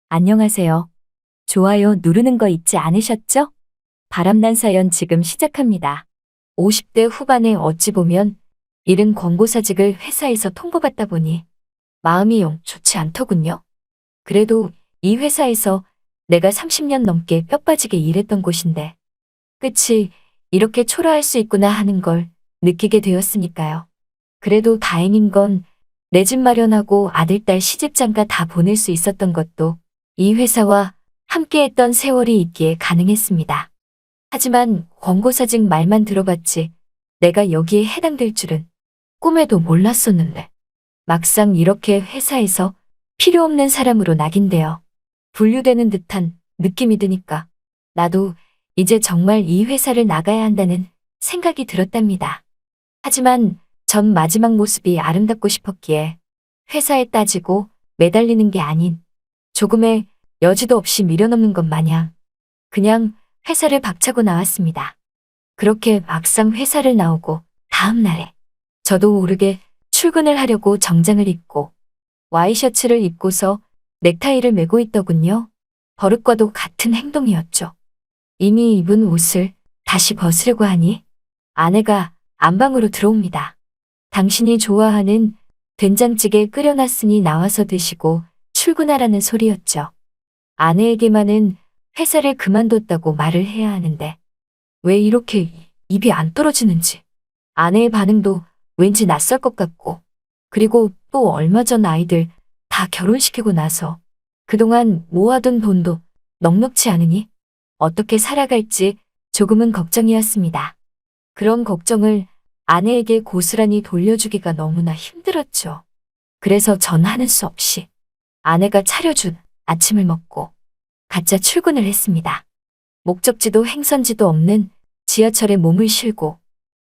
안녕하세요. 좋아요 누르는 거 잊지 않으셨죠? 바람난 사연 지금 시작합니다. 50대 후반에 어찌 보면 이른 권고사직을 회사에서 통보받다 보니 마음이 영 좋지 않더군요. 그래도 이 회사에서 내가 30년 넘게 뼈 빠지게 일했던 곳인데 끝이 이렇게 초라할 수 있구나 하는 걸 느끼게 되었으니까요. 그래도 다행인 건 내 집 마련하고 아들, 딸 시집장가 다 보낼 수 있었던 것도 이 회사와 함께했던 세월이 있기에 가능했습니다. 하지만 권고사직 말만 들어봤지 내가 여기에 해당될 줄은 꿈에도 몰랐었는데 막상 이렇게 회사에서 필요 없는 사람으로 낙인되어 분류되는 듯한 느낌이 드니까 나도 이제 정말 이 회사를 나가야 한다는 생각이 들었답니다. 하지만 전 마지막 모습이 아름답고 싶었기에 회사에 따지고 매달리는 게 아닌 조금의 여지도 없이 밀어넣는 것 마냥 그냥 회사를 박차고 나왔습니다. 그렇게 막상 회사를 나오고 다음 날에 저도 모르게 출근을 하려고 정장을 입고 와이셔츠를 입고서 넥타이를 메고 있더군요. 버릇과도 같은 행동이었죠. 이미 입은 옷을 다시 벗으려고 하니 아내가 안방으로 들어옵니다. 당신이 좋아하는 된장찌개 끓여놨으니 나와서 드시고 출근하라는 소리였죠. 아내에게만은 회사를 그만뒀다고 말을 해야 하는데 왜 이렇게 입이 안 떨어지는지 아내의 반응도 왠지 낯설 것 같고 그리고 또 얼마 전 아이들 다 결혼시키고 나서 그동안 모아둔 돈도 넉넉지 않으니 어떻게 살아갈지 조금은 걱정이었습니다. 그런 걱정을 아내에게 고스란히 돌려주기가 너무나 힘들었죠. 그래서 전 하는 수 없이 아내가 차려준 아침을 먹고 가짜 출근을 했습니다. 목적지도 행선지도 없는 지하철에 몸을 실고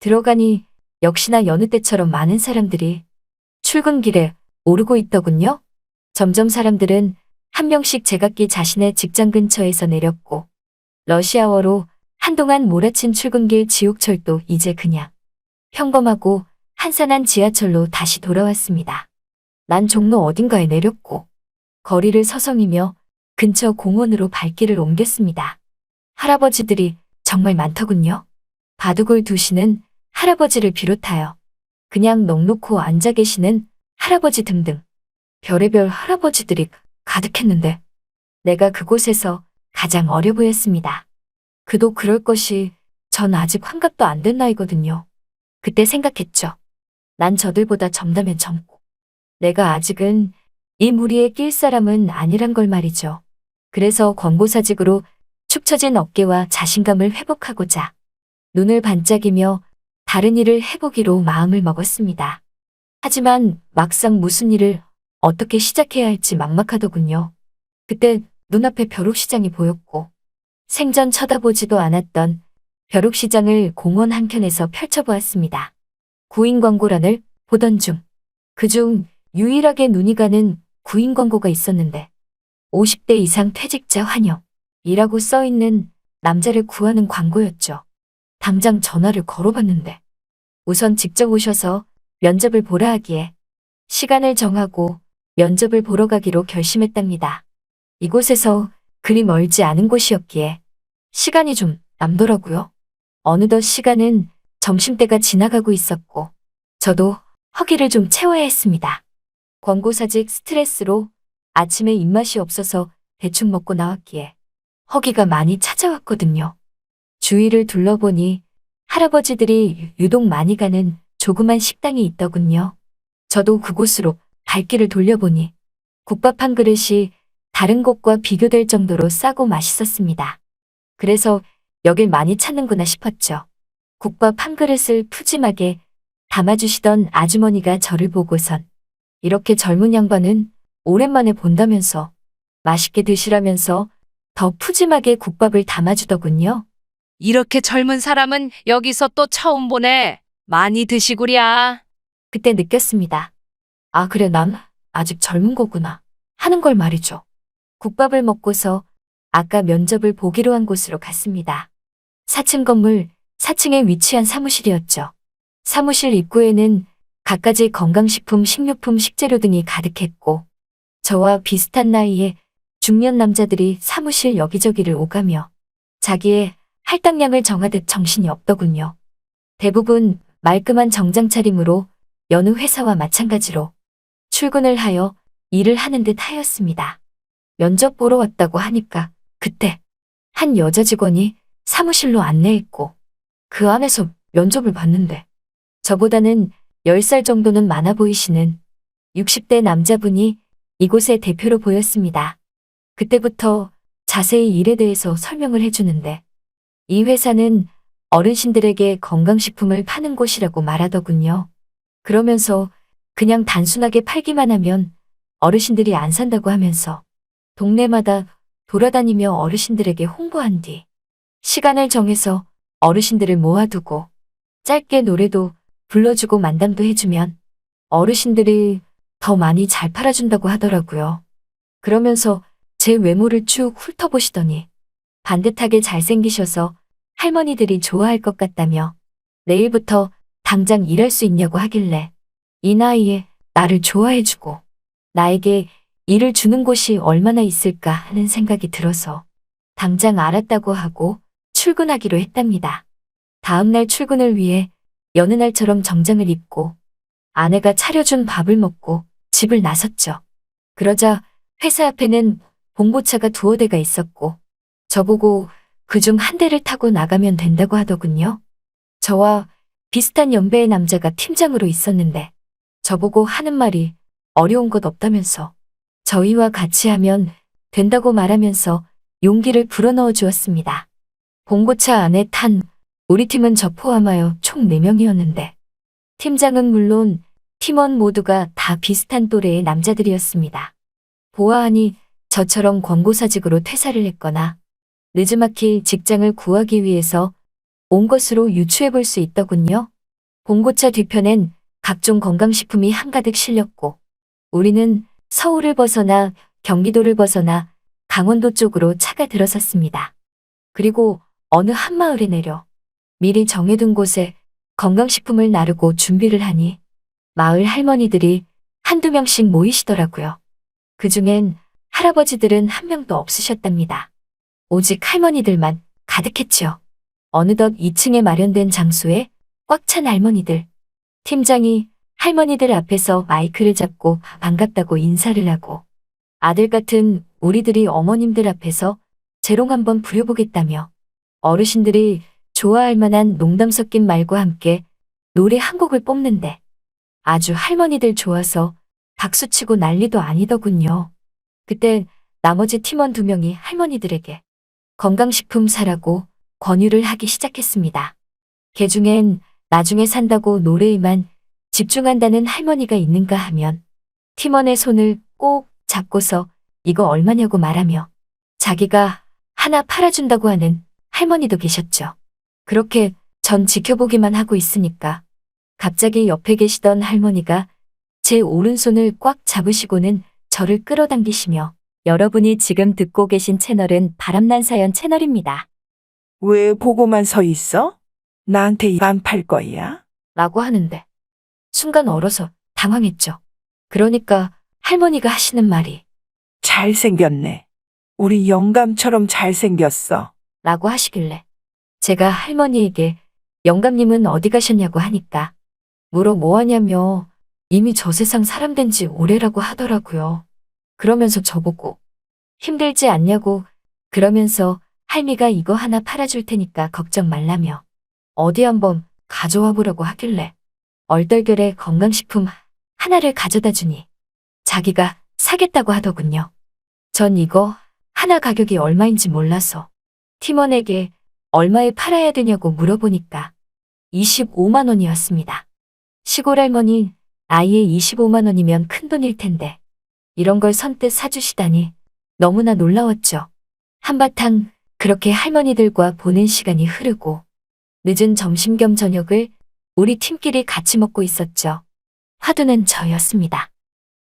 들어가니 역시나 여느 때처럼 많은 사람들이 출근길에 오르고 있더군요. 점점 사람들은 한 명씩 제각기 자신의 직장 근처에서 내렸고 러시아워로 한동안 몰아친 출근길 지옥철도 이제 그냥 평범하고 한산한 지하철로 다시 돌아왔습니다. 난 종로 어딘가에 내렸고 거리를 서성이며 근처 공원으로 발길을 옮겼습니다. 할아버지들이 정말 많더군요. 바둑을 두시는 할아버지를 비롯하여 그냥 넋놓고 앉아 계시는 할아버지 등등 별의별 할아버지들이 가득했는데 내가 그곳에서 가장 어려 보였습니다. 그도 그럴 것이 전 아직 환갑도 안 된 나이거든요. 그때 생각했죠. 난 저들보다 젊다면 젊고 내가 아직은 이 무리에 낄 사람은 아니란 걸 말이죠. 그래서 권고사직으로 축 처진 어깨와 자신감을 회복하고자 눈을 반짝이며 다른 일을 해보기로 마음을 먹었습니다. 하지만 막상 무슨 일을 어떻게 시작해야 할지 막막하더군요. 그때 눈앞에 벼룩시장이 보였고 생전 쳐다보지도 않았던 벼룩시장을 공원 한켠에서 펼쳐보았습니다. 구인 광고란을 보던 중 그중 유일하게 눈이 가는 구인 광고가 있었는데 50대 이상 퇴직자 환영이라고 써있는 남자를 구하는 광고였죠. 당장 전화를 걸어봤는데 우선 직접 오셔서 면접을 보라 하기에 시간을 정하고 면접을 보러 가기로 결심했답니다. 이곳에서 그리 멀지 않은 곳이었기에 시간이 좀 남더라고요. 어느덧 시간은 점심때가 지나가고 있었고 저도 허기를 좀 채워야 했습니다. 권고사직 스트레스로 아침에 입맛이 없어서 대충 먹고 나왔기에 허기가 많이 찾아왔거든요. 주위를 둘러보니 할아버지들이 유독 많이 가는 조그만 식당이 있더군요. 저도 그곳으로 발길을 돌려보니 국밥 한 그릇이 다른 곳과 비교될 정도로 싸고 맛있었습니다. 그래서 여길 많이 찾는구나 싶었죠. 국밥 한 그릇을 푸짐하게 담아주시던 아주머니가 저를 보고선 이렇게 젊은 양반은 오랜만에 본다면서 맛있게 드시라면서 더 푸짐하게 국밥을 담아주더군요. 이렇게 젊은 사람은 여기서 또 처음 보네. 많이 드시구랴. 그때 느꼈습니다. 아, 그래, 난 아직 젊은 거구나 하는 걸 말이죠. 국밥을 먹고서 아까 면접을 보기로 한 곳으로 갔습니다. 4층 건물 4층에 위치한 사무실이었죠. 사무실 입구에는 갖가지 건강식품, 식료품, 식재료 등이 가득했고 저와 비슷한 나이에 중년 남자들이 사무실 여기저기를 오가며 자기의 할당량을 정하듯 정신이 없더군요. 대부분 말끔한 정장 차림으로 여느 회사와 마찬가지로 출근을 하여 일을 하는 듯 하였습니다. 면접 보러 왔다고 하니까 그때 한 여자 직원이 사무실로 안내했고 그 안에서 면접을 봤는데 저보다는 10살 정도는 많아 보이시는 60대 남자분이 이곳의 대표로 보였습니다. 그때부터 자세히 일에 대해서 설명을 해주는데 이 회사는 어르신들에게 건강식품을 파는 곳이라고 말하더군요. 그러면서 그냥 단순하게 팔기만 하면 어르신들이 안 산다고 하면서 동네마다 돌아다니며 어르신들에게 홍보한 뒤 시간을 정해서 어르신들을 모아두고 짧게 노래도 불러주고 만담도 해주면 어르신들이 더 많이 잘 팔아준다고 하더라고요. 그러면서 제 외모를 쭉 훑어보시더니 반듯하게 잘생기셔서 할머니들이 좋아할 것 같다며 내일부터 당장 일할 수 있냐고 하길래 이 나이에 나를 좋아해주고 나에게 일을 주는 곳이 얼마나 있을까 하는 생각이 들어서 당장 알았다고 하고 출근하기로 했답니다. 다음날 출근을 위해 여느 날처럼 정장을 입고 아내가 차려준 밥을 먹고 집을 나섰죠. 그러자 회사 앞에는 봉고차가 두어 대가 있었고 저보고 그중 한 대를 타고 나가면 된다고 하더군요. 저와 비슷한 연배의 남자가 팀장으로 있었는데 저보고 하는 말이 어려운 것 없다면서 저희와 같이 하면 된다고 말하면서 용기를 불어넣어 주었습니다. 봉고차 안에 탄 우리 팀은 저 포함하여 총 4명이었는데 팀장은 물론 팀원 모두가 다 비슷한 또래의 남자들이었습니다. 보아하니 저처럼 권고사직으로 퇴사를 했거나 느지막이 직장을 구하기 위해서 온 것으로 유추해 볼 수 있더군요. 봉고차 뒤편엔 각종 건강식품이 한가득 실렸고 우리는 서울을 벗어나 경기도를 벗어나 강원도 쪽으로 차가 들어섰습니다. 그리고 어느 한마을에 내려 미리 정해둔 곳에 건강식품을 나르고 준비를 하니 마을 할머니들이 한두 명씩 모이시더라고요. 그중엔 할아버지들은 한 명도 없으셨답니다. 오직 할머니들만 가득했지요. 어느덧 2층에 마련된 장소에 꽉 찬 할머니들. 팀장이 할머니들 앞에서 마이크를 잡고 반갑다고 인사를 하고 아들 같은 우리들이 어머님들 앞에서 재롱 한번 부려보겠다며 어르신들이 좋아할 만한 농담 섞인 말과 함께 노래 한 곡을 뽑는데 아주 할머니들 좋아서 박수치고 난리도 아니더군요. 그때 나머지 팀원 2명이 할머니들에게 건강식품 사라고 권유를 하기 시작했습니다. 개중엔 나중에 산다고 노래에만 집중한다는 할머니가 있는가 하면 팀원의 손을 꼭 잡고서 이거 얼마냐고 말하며 자기가 하나 팔아준다고 하는 할머니도 계셨죠. 그렇게 전 지켜보기만 하고 있으니까 갑자기 옆에 계시던 할머니가 제 오른손을 꽉 잡으시고는 저를 끌어당기시며 여러분이 지금 듣고 계신 채널은 바람난 사연 채널입니다. 왜 보고만 서 있어? 나한테 입 안 팔 거야? 라고 하는데 순간 얼어서 당황했죠. 그러니까 할머니가 하시는 말이 잘생겼네. 우리 영감처럼 잘생겼어. 라고 하시길래 제가 할머니에게 영감님은 어디 가셨냐고 하니까 물어 뭐하냐며 이미 저 세상 사람 된 지 오래라고 하더라고요. 그러면서 저보고 힘들지 않냐고 그러면서 할미가 이거 하나 팔아줄 테니까 걱정 말라며 어디 한번 가져와 보라고 하길래 얼떨결에 건강식품 하나를 가져다 주니 자기가 사겠다고 하더군요. 전 이거 하나 가격이 얼마인지 몰라서 팀원에게 얼마에 팔아야 되냐고 물어보니까 25만 원이었습니다. 시골 할머니 아이에 25만 원이면 큰돈일 텐데 이런 걸 선뜻 사주시다니 너무나 놀라웠죠. 한바탕 그렇게 할머니들과 보낸 시간이 흐르고 늦은 점심 겸 저녁을 우리 팀끼리 같이 먹고 있었죠. 화두는 저였습니다.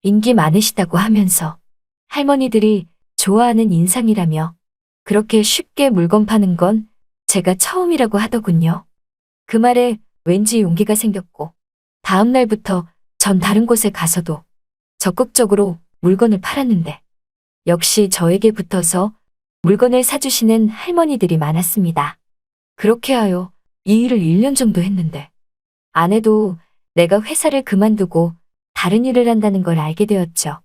인기 많으시다고 하면서 할머니들이 좋아하는 인상이라며 그렇게 쉽게 물건 파는 건 제가 처음이라고 하더군요. 그 말에 왠지 용기가 생겼고 다음 날부터 전 다른 곳에 가서도 적극적으로 물건을 팔았는데 역시 저에게 붙어서 물건을 사주시는 할머니들이 많았습니다. 그렇게 하여 이 일을 1년 정도 했는데 아내도 내가 회사를 그만두고 다른 일을 한다는 걸 알게 되었죠.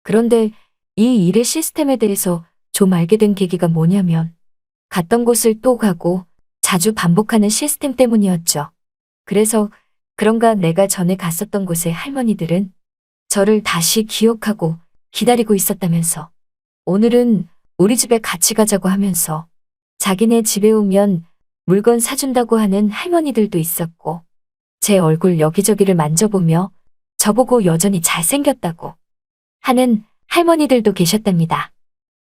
그런데 이 일의 시스템에 대해서 좀 알게 된 계기가 뭐냐면 갔던 곳을 또 가고 자주 반복하는 시스템 때문이었죠. 그래서 그런가 내가 전에 갔었던 곳의 할머니들은 저를 다시 기억하고 기다리고 있었다면서 오늘은 우리 집에 같이 가자고 하면서 자기네 집에 오면 물건 사준다고 하는 할머니들도 있었고 제 얼굴 여기저기를 만져보며 저보고 여전히 잘생겼다고 하는 할머니들도 계셨답니다.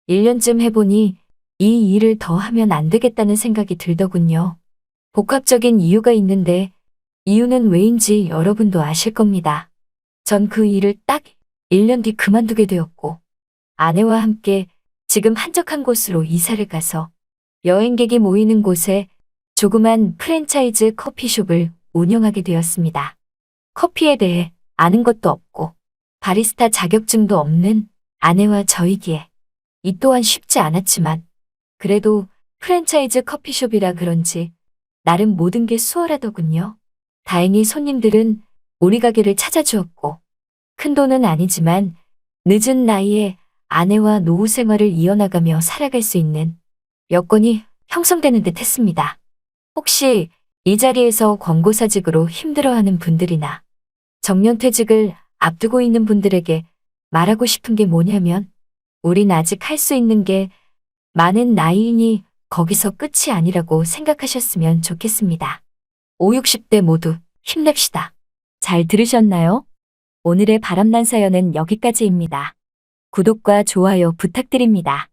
1년쯤 해보니 이 일을 더 하면 안 되겠다는 생각이 들더군요. 복합적인 이유가 있는데 이유는 왜인지 여러분도 아실 겁니다. 전 그 일을 딱 1년 뒤 그만두게 되었고 아내와 함께 지금 한적한 곳으로 이사를 가서 여행객이 모이는 곳에 조그만 프랜차이즈 커피숍을 운영하게 되었습니다. 커피에 대해 아는 것도 없고 바리스타 자격증도 없는 아내와 저이기에 이 또한 쉽지 않았지만 그래도 프랜차이즈 커피숍이라 그런지 나름 모든 게 수월하더군요. 다행히 손님들은 우리 가게를 찾아주었고 큰돈은 아니지만 늦은 나이에 아내와 노후 생활을 이어나가며 살아갈 수 있는 여건이 형성되는 듯 했습니다. 혹시 이 자리에서 권고사직으로 힘들어하는 분들이나 정년퇴직을 앞두고 있는 분들에게 말하고 싶은 게 뭐냐면 우린 아직 할 수 있는 게 많은 나이이니 거기서 끝이 아니라고 생각하셨으면 좋겠습니다. 5, 60대 모두 힘냅시다. 잘 들으셨나요? 오늘의 바람난 사연은 여기까지입니다. 구독과 좋아요 부탁드립니다.